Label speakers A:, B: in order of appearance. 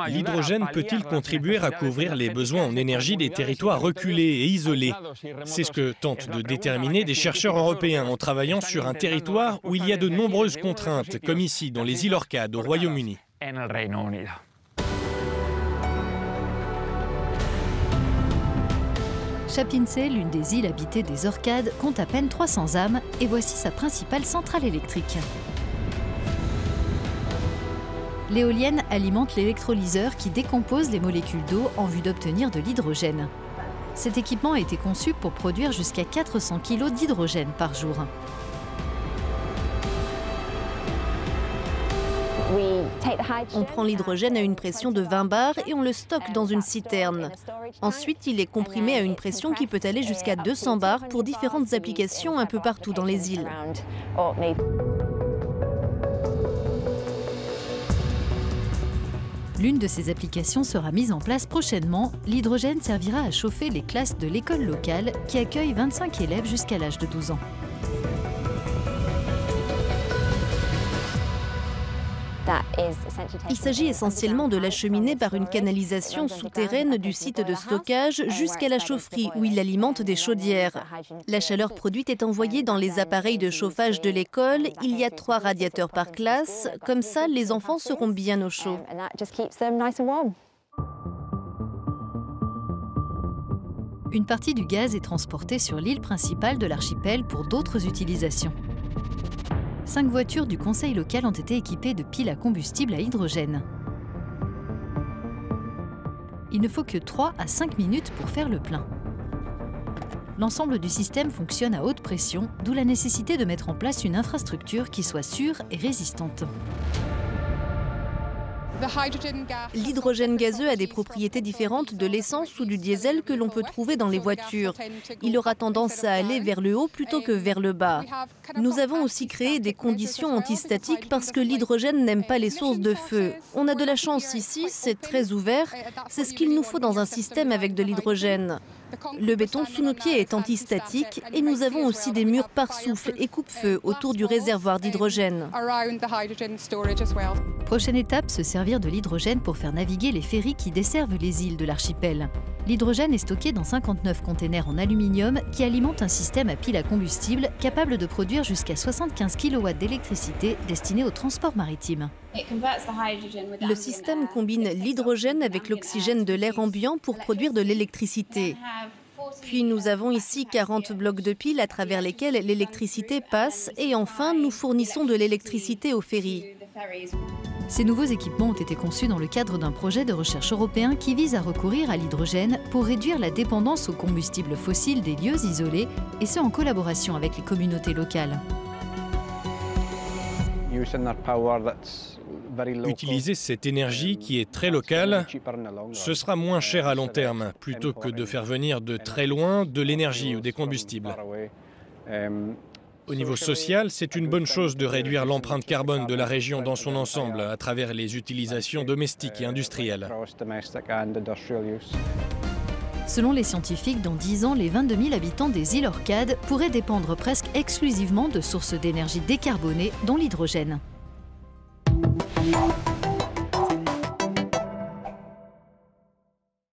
A: L'hydrogène peut-il contribuer à couvrir les besoins en énergie des territoires reculés et isolés? C'est ce que tentent de déterminer des chercheurs européens en travaillant sur un territoire où il y a de nombreuses contraintes, comme ici dans les îles Orcades au Royaume-Uni.
B: Chaplinssee, l'une des îles habitées des Orcades, compte à peine 300 âmes et voici sa principale centrale électrique. L'éolienne alimente l'électrolyseur qui décompose les molécules d'eau en vue d'obtenir de l'hydrogène. Cet équipement a été conçu pour produire jusqu'à 400 kg d'hydrogène par jour.
C: On prend l'hydrogène à une pression de 20 bars et on le stocke dans une citerne. Ensuite, il est comprimé à une pression qui peut aller jusqu'à 200 bars pour différentes applications un peu partout dans les îles.
B: L'une de ces applications sera mise en place prochainement. L'hydrogène servira à chauffer les classes de l'école locale qui accueille 25 élèves jusqu'à l'âge de 12 ans.
C: Il s'agit essentiellement de l'acheminer par une canalisation souterraine du site de stockage jusqu'à la chaufferie où il alimente des chaudières. La chaleur produite est envoyée dans les appareils de chauffage de l'école. Il y a 3 radiateurs par classe. Comme ça, les enfants seront bien au chaud.
B: Une partie du gaz est transportée sur l'île principale de l'archipel pour d'autres utilisations. 5 voitures du conseil local ont été équipées de piles à combustible à hydrogène. Il ne faut que 3 à 5 minutes pour faire le plein. L'ensemble du système fonctionne à haute pression, d'où la nécessité de mettre en place une infrastructure qui soit sûre et résistante.
C: L'hydrogène gazeux a des propriétés différentes de l'essence ou du diesel que l'on peut trouver dans les voitures. Il aura tendance à aller vers le haut plutôt que vers le bas. Nous avons aussi créé des conditions antistatiques parce que l'hydrogène n'aime pas les sources de feu. On a de la chance ici, c'est très ouvert. C'est ce qu'il nous faut dans un système avec de l'hydrogène. Le béton sous nos pieds est antistatique et nous avons aussi des murs par souffle et coupe-feu autour du réservoir d'hydrogène.
B: Prochaine étape, se servir de l'hydrogène pour faire naviguer les ferries qui desservent les îles de l'archipel. L'hydrogène est stocké dans 59 containers en aluminium qui alimentent un système à pile à combustible capable de produire jusqu'à 75 kW d'électricité destinée au transport maritime.
C: Le système combine l'hydrogène avec l'oxygène de l'air ambiant pour produire de l'électricité. Puis nous avons ici 40 blocs de piles à travers lesquels l'électricité passe et enfin nous fournissons de l'électricité aux ferries.
B: Ces nouveaux équipements ont été conçus dans le cadre d'un projet de recherche européen qui vise à recourir à l'hydrogène pour réduire la dépendance aux combustibles fossiles des lieux isolés, et ce en collaboration avec les communautés locales.
A: Utiliser cette énergie qui est très locale, ce sera moins cher à long terme, plutôt que de faire venir de très loin de l'énergie ou des combustibles. Au niveau social, c'est une bonne chose de réduire l'empreinte carbone de la région dans son ensemble à travers les utilisations domestiques et industrielles.
B: Selon les scientifiques, dans 10 ans, les 22 000 habitants des îles Orcades pourraient dépendre presque exclusivement de sources d'énergie décarbonées, dont l'hydrogène.